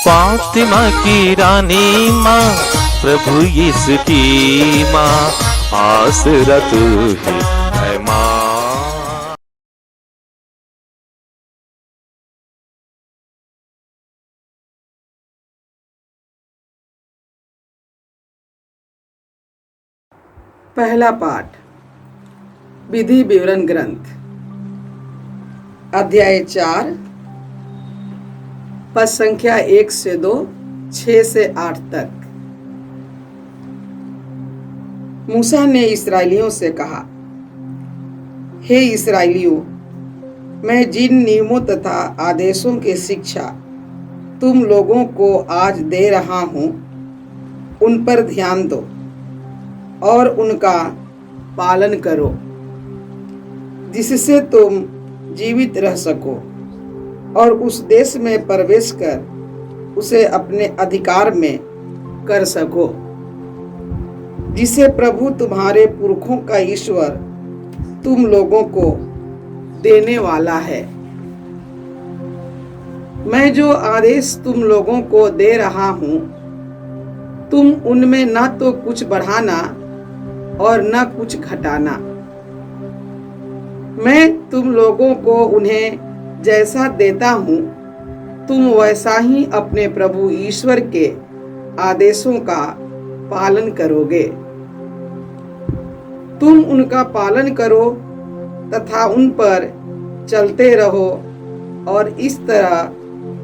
फातिमा की रानी माँ, प्रभु यीशु की माँ, आसरा तू ही है माँ। पहला पाठ विधि विवरण ग्रंथ, अध्याय 4, पद संख्या 1 से 2, 6 से 8 तक। मूसा ने इस्राएलियों से कहा, हे इस्राएलियों, मैं जिन नियमों तथा आदेशों की शिक्षा तुम लोगों को आज दे रहा हूँ, उन पर ध्यान दो और उनका पालन करो, जिससे तुम जीवित रह सको और उस देश में प्रवेश कर उसे अपने अधिकार में कर सको, जिसे प्रभु तुम्हारे पुरखों का ईश्वर तुम लोगों को देने वाला है। मैं जो आदेश तुम लोगों को दे रहा हूँ, तुम उनमें न तो कुछ बढ़ाना और न कुछ घटाना। मैं तुम लोगों को उन्हें जैसा देता हूँ, तुम वैसा ही अपने प्रभु ईश्वर के आदेशों का पालन करोगे। तुम उनका पालन करो तथा उन पर चलते रहो, और इस तरह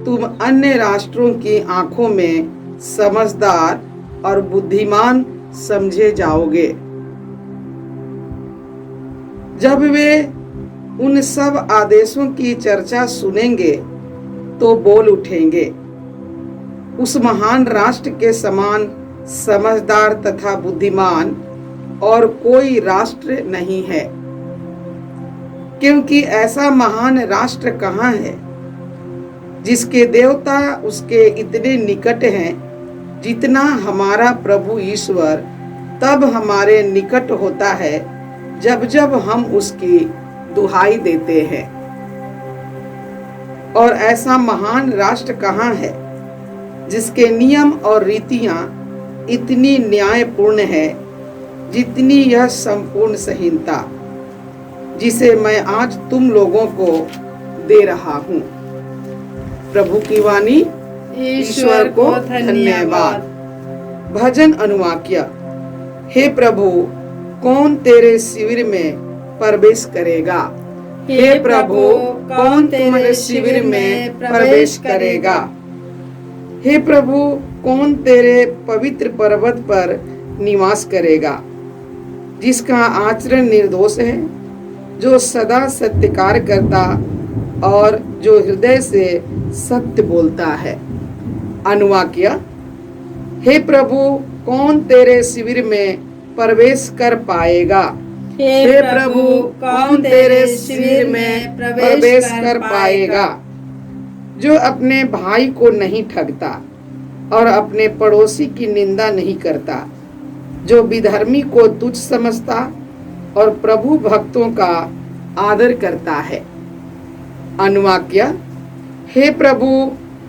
तुम अन्य राष्ट्रों की आंखों में समझदार और बुद्धिमान समझे जाओगे। जब वे उन सब आदेशों की चर्चा सुनेंगे तो बोल उठेंगे, उस महान राष्ट्र के समान समझदार तथा बुद्धिमान और कोई राष्ट्र नहीं है, क्योंकि ऐसा महान राष्ट्र कहाँ है जिसके देवता उसके इतने निकट हैं जितना हमारा प्रभु ईश्वर तब हमारे निकट होता है जब जब हम उसकी दुहाई देते हैं। और ऐसा महान राष्ट्र कहाँ है जिसके नियम और रीतियां इतनी न्यायपूर्ण है जितनी यह संपूर्ण संहिता जिसे मैं आज तुम लोगों को दे रहा हूँ। प्रभु की वाणी। ईश्वर को धन्यवाद। भजन अनुवाक्य। हे प्रभु, कौन तेरे शिविर में प्रवेश करेगा? हे प्रभु, कौन तुम्हारे शिविर में प्रवेश करेगा? हे प्रभु, कौन तेरे पवित्र पर्वत पर निवास करेगा? जिसका आचरण निर्दोष है, जो सदा सत्यकार करता और जो हृदय से सत्य बोलता है। अनुवाक्य। हे प्रभु, कौन तेरे शिविर में प्रवेश कर पाएगा? हे प्रभु, कौन तेरे शिविर में प्रवेश कर पाएगा? जो अपने भाई को नहीं ठगता और अपने पड़ोसी की निंदा नहीं करता, जो विधर्मी को तुच्छ समझता और प्रभु भक्तों का आदर करता है। अनुवाक्य। हे प्रभु,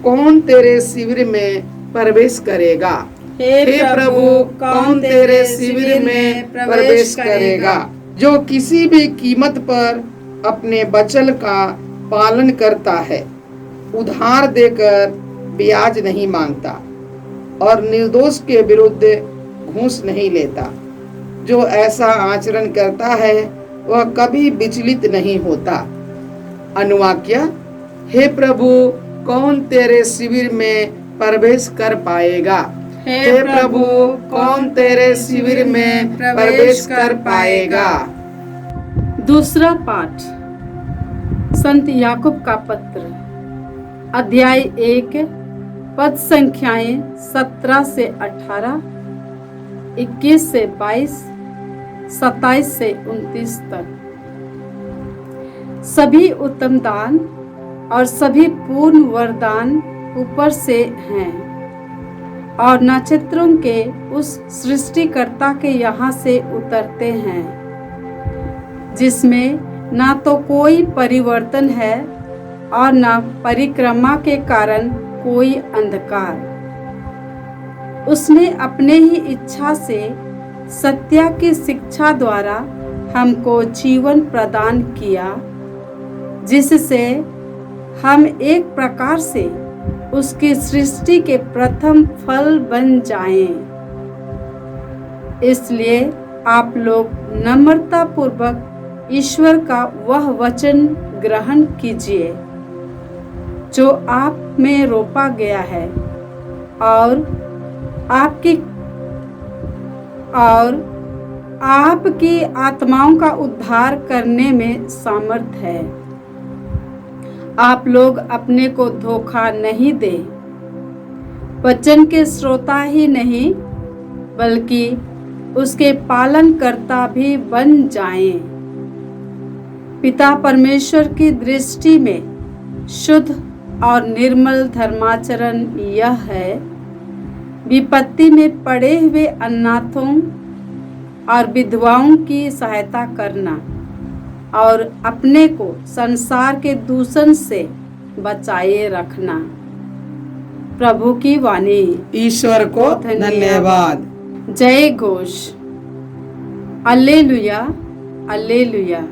कौन तेरे शिविर में प्रवेश करेगा? हे प्रभु, कौन तेरे शिविर में प्रवेश करेगा? जो किसी भी कीमत पर अपने वचन का पालन करता है, उधार देकर ब्याज नहीं मांगता और निर्दोष के विरुद्ध घूस नहीं लेता। जो ऐसा आचरण करता है वह कभी विचलित नहीं होता। अनुवाक्य। हे प्रभु, कौन तेरे शिविर में प्रवेश कर पाएगा? हे प्रभु, कौन तेरे शिविर में प्रवेश कर पाएगा? दूसरा पाठ संत याकूब का पत्र, अध्याय 1, पद संख्याएं 17 से 18, 21 से 22, 27 से 29 तक। सभी उत्तम दान और सभी पूर्ण वरदान ऊपर से हैं और नक्षत्रों के उस सृष्टिकर्ता के यहाँ से उतरते हैं, जिसमें ना तो कोई परिवर्तन है और न परिक्रमा के कारण कोई अंधकार। उसने अपने ही इच्छा से सत्य की शिक्षा द्वारा हमको जीवन प्रदान किया, जिससे हम एक प्रकार से उसकी सृष्टि के प्रथम फल बन जाएं। इसलिए आप लोग नम्रता पूर्वक ईश्वर का वह वचन ग्रहण कीजिए जो आप में रोपा गया है और आपकी आत्माओं का उद्धार करने में सामर्थ है। आप लोग अपने को धोखा नहीं दें, वचन के श्रोता ही नहीं बल्कि उसके पालनकर्ता भी बन जाएं। पिता परमेश्वर की दृष्टि में शुद्ध और निर्मल धर्माचरण यह है, विपत्ति में पड़े हुए अनाथों और विधवाओं की सहायता करना और अपने को संसार के दूषण से बचाए रखना। प्रभु की वाणी। ईश्वर को धन्यवाद। जय घोष। Alleluia, alleluia.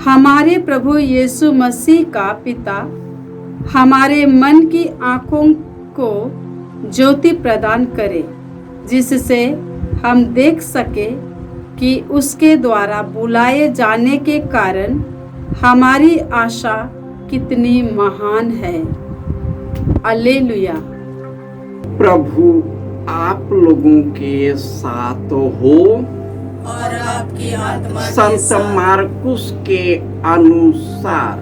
हमारे प्रभु यीशु मसीह का पिता हमारे मन की आँखों को ज्योति प्रदान करे, जिससे हम देख सके कि उसके द्वारा बुलाए जाने के कारण हमारी आशा कितनी महान है। अल्लेलुया। प्रभु आप लोगों के साथ हो और आपकी आत्मा के संत साथ। मार्कुस के अनुसार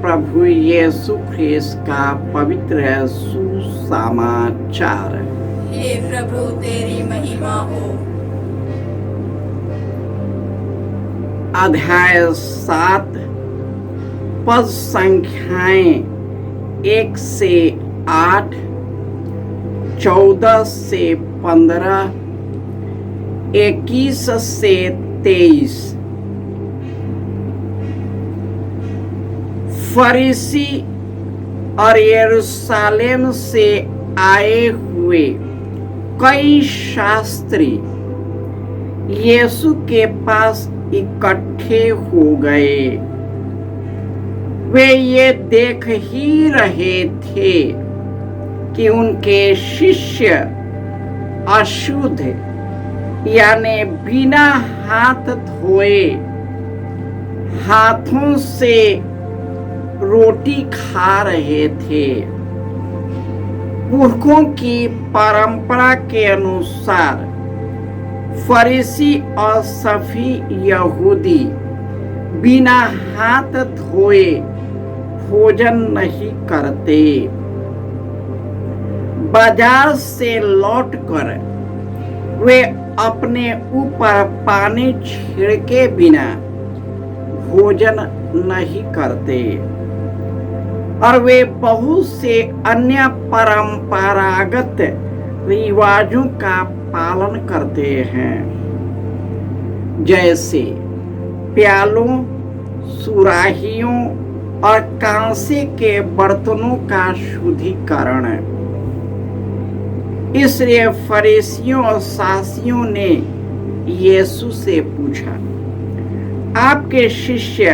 प्रभु यीशु ख्रिस्त का पवित्र सुसमाचार। हे प्रभु तेरी महिमा हो। अध्याय 7 पद संख्याएं 1 से 8, 14 से 15, 21 से 23। फरीसी और यरूशलेम से आए हुए कई शास्त्री यीशु के पास इकट्ठे हो गए। वे ये देख ही रहे थे कि उनके शिष्य अशुद्ध यानी बिना हाथ धोए हाथों से रोटी खा रहे थे। पुरखों की परंपरा के अनुसार फरीसी और सफी यहूदी बिना हाथ धोए भोजन नहीं करते। बाजार से लौटकर वे अपने ऊपर पानी छिड़के बिना भोजन नहीं करते और वे बहुत से अन्य परंपरागत रिवाजों का पालन करते हैं, जैसे प्यालों, सुराहियों और कांसे के बर्तनों का शुद्धिकरण। इसलिए फरीसियों और शास्त्रियों ने यीशु से पूछा, आपके शिष्य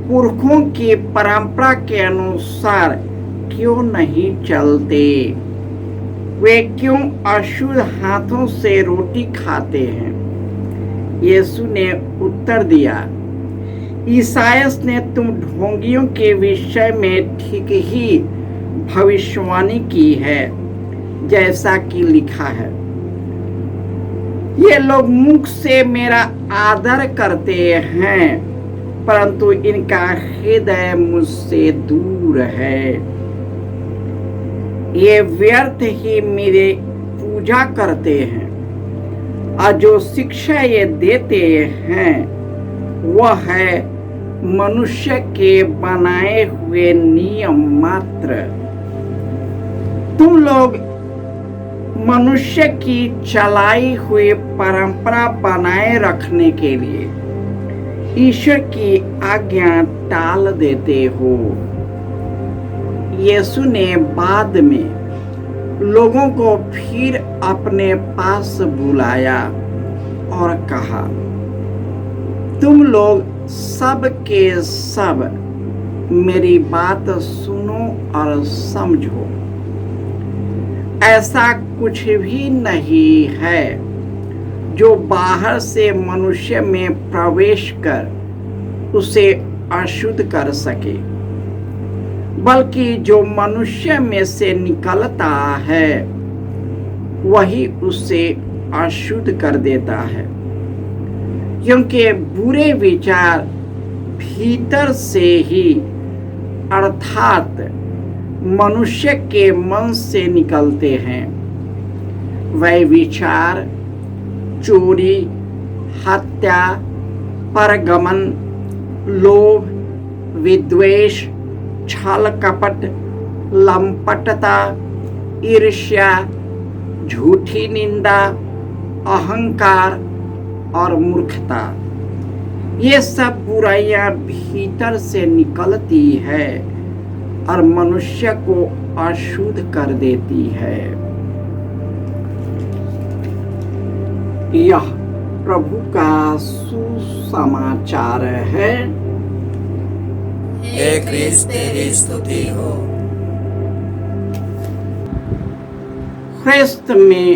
पुरखों की परंपरा के अनुसार क्यों नहीं चलते? वे क्यों अशुद्ध हाथों से रोटी खाते हैं? यीशु ने उत्तर दिया, ईसायास ने तुम ढोंगियों के विषय में ठीक ही भविष्यवाणी की है, जैसा कि लिखा है, ये लोग मुख से मेरा आदर करते हैं परंतु इनका हृदय मुझसे दूर है। ये व्यर्थ ही मेरे पूजा करते हैं और जो शिक्षा ये देते हैं वह है मनुष्य के बनाए हुए नियम मात्र। तुम लोग मनुष्य की चलाई हुई परंपरा बनाए रखने के लिए ईश्वर की आज्ञा टाल देते हो। यीशु ने बाद में लोगों को फिर अपने पास बुलाया और कहा, तुम लोग सब के सब मेरी बात सुनो और समझो। ऐसा कुछ भी नहीं है जो बाहर से मनुष्य में प्रवेश कर उसे अशुद्ध कर सके, बल्कि जो मनुष्य में से निकलता है वही उसे अशुद्ध कर देता है, क्योंकि बुरे विचार भीतर से ही अर्थात मनुष्य के मन से निकलते हैं। वह विचार चोरी, हत्या, परगमन, लोभ, विद्वेष, छल कपट, लंपटता, ईर्ष्या, झूठी निंदा, अहंकार और मूर्खता, ये सब बुराइयां भीतर से निकलती है और मनुष्य को अशुद्ध कर देती है। यह प्रभु का सुसमाचार है। हे क्रिस्त तेरी स्तुति हो। ख्रिस्त में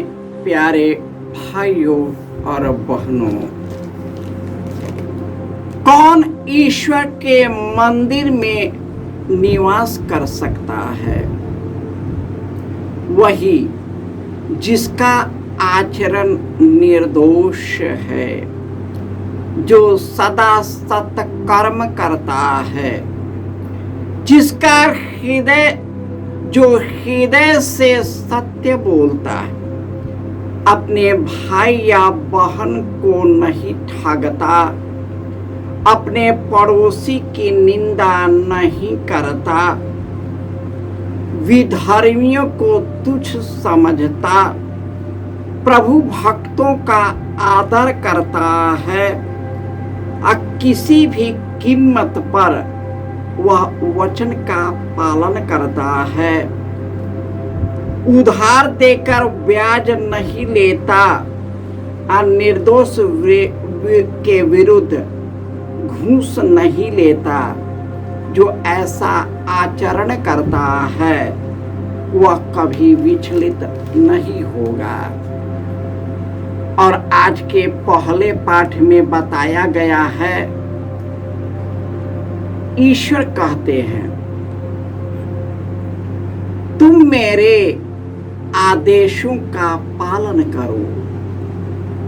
प्यारे भाइयों और बहनों, कौन ईश्वर के मंदिर में निवास कर सकता है? वही जिसका आचरण निर्दोष है, जो सदा सत्कर्म करता है, जिसका हृदय से सत्य बोलता है, अपने भाई या बहन को नहीं ठगता, अपने पड़ोसी की निंदा नहीं करता, विधर्मियों को तुच्छ समझता, प्रभु भक्तों का आदर करता है, किसी भी कीमत पर वह वचन का पालन करता है, उधार देकर ब्याज नहीं लेता, निर्दोष के विरुद्ध घूस नहीं लेता। जो ऐसा आचरण करता है वह कभी विचलित नहीं होगा। और आज के पहले पाठ में बताया गया है, ईश्वर कहते हैं, तुम मेरे आदेशों का पालन करो,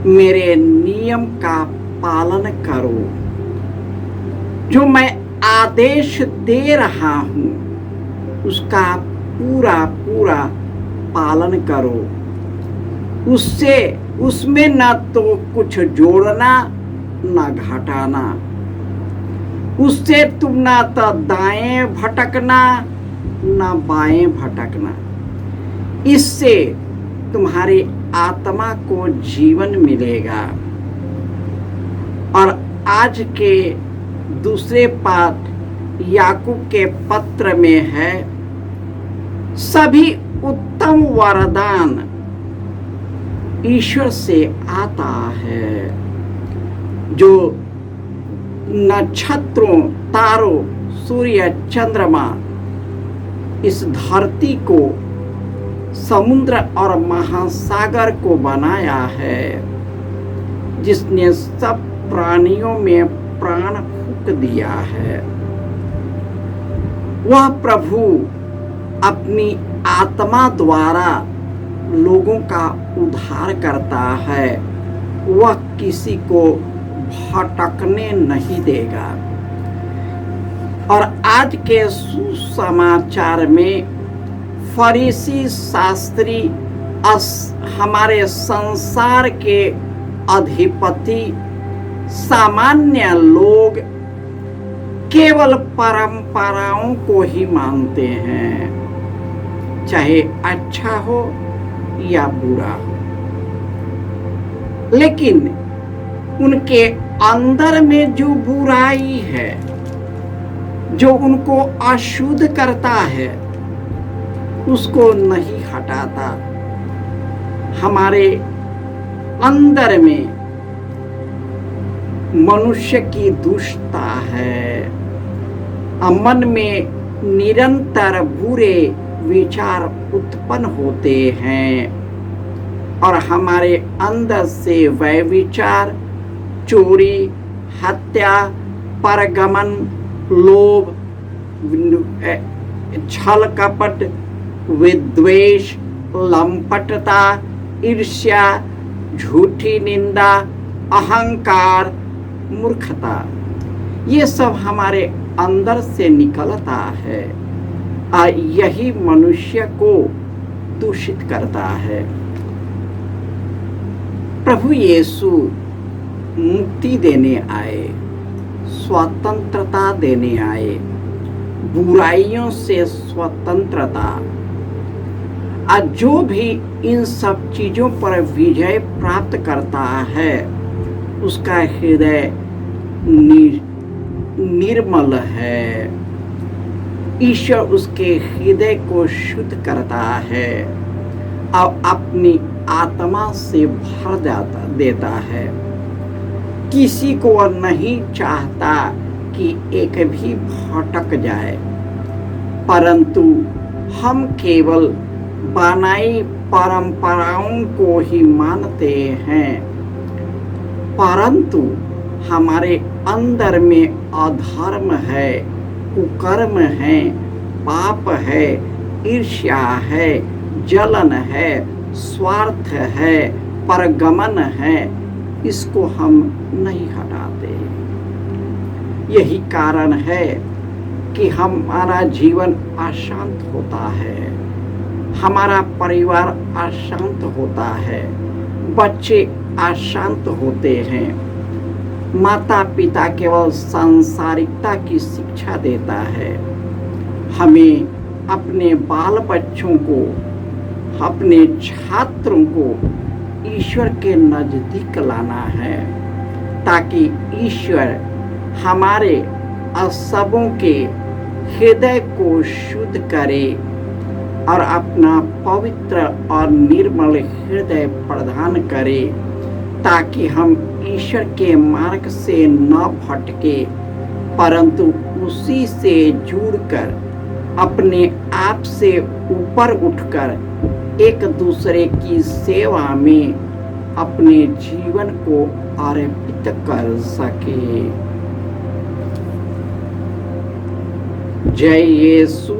मेरे नियम का पालन करो। जो मैं आदेश दे रहा हूं उसका पूरा पूरा पालन करो। उसमें ना तो कुछ जोड़ना ना घटाना। उससे तुम ना तो दाएं भटकना ना बाएं भटकना। इससे तुम्हारी आत्मा को जीवन मिलेगा। और आज के दूसरे पाठ याकूब के पत्र में है, सभी उत्तम वरदान ईश्वर से आता है, जो नक्षत्रों, तारों, सूर्य, चंद्रमा, इस धरती को, समुद्र और महासागर को बनाया है, जिसने सब प्राणियों में प्राण फूंक दिया है। वह प्रभु अपनी आत्मा द्वारा लोगों का उद्धार करता है। वह किसी को भटकने नहीं देगा। और आज के सुसमाचार में फरीसी शास्त्री, हमारे संसार के अधिपति, सामान्य लोग केवल परंपराओं को ही मानते हैं, चाहे अच्छा हो या बुरा हो। लेकिन उनके अंदर में जो बुराई है, जो उनको अशुद्ध करता है, उसको नहीं हटाता। हमारे अंदर में मनुष्य की दुष्टता है। मन में निरंतर बुरे विचार उत्पन्न होते हैं और हमारे अंदर से वह विचार चोरी, हत्या, परगमन, लोभ, छल कपट, विद्वेष, लंपटता, ईर्ष्या, झूठी निंदा, अहंकार, मूर्खता, ये सब हमारे अंदर से निकलता है और यही मनुष्य को दूषित करता है। प्रभु यीशु मुक्ति देने आए, स्वतंत्रता देने आए, बुराइयों से स्वतंत्रता। आज जो भी इन सब चीजों पर विजय प्राप्त करता है उसका हृदय निर्मल है। ईश्वर उसके हृदय को शुद्ध करता है और अपनी आत्मा से भर देता है। किसी को नहीं चाहता कि एक भी भटक जाए, परंतु हम केवल बनाई परंपराओं को ही मानते हैं, परंतु हमारे अंदर में अधर्म है, कुकर्म है, पाप है, ईर्ष्या है, जलन है, स्वार्थ है, परगमन है, इसको हम नहीं हटाते। यही कारण है कि हमारा जीवन अशांत होता है, हमारा परिवार अशांत होता है, बच्चे अशांत होते हैं। माता पिता केवल सांसारिकता की शिक्षा देता है। हमें अपने बाल बच्चों को, अपने छात्रों को ईश्वर के नजदीक लाना है, ताकि ईश्वर हमारे सबों के हृदय को शुद्ध करे और अपना पवित्र और निर्मल हृदय प्रदान करे, ताकि हम ईश्वर के मार्ग से न भटके, परंतु उसी से जुड़कर अपने आप से ऊपर उठकर एक दूसरे की सेवा में अपने जीवन को अर्पित कर सके। जय यीशु।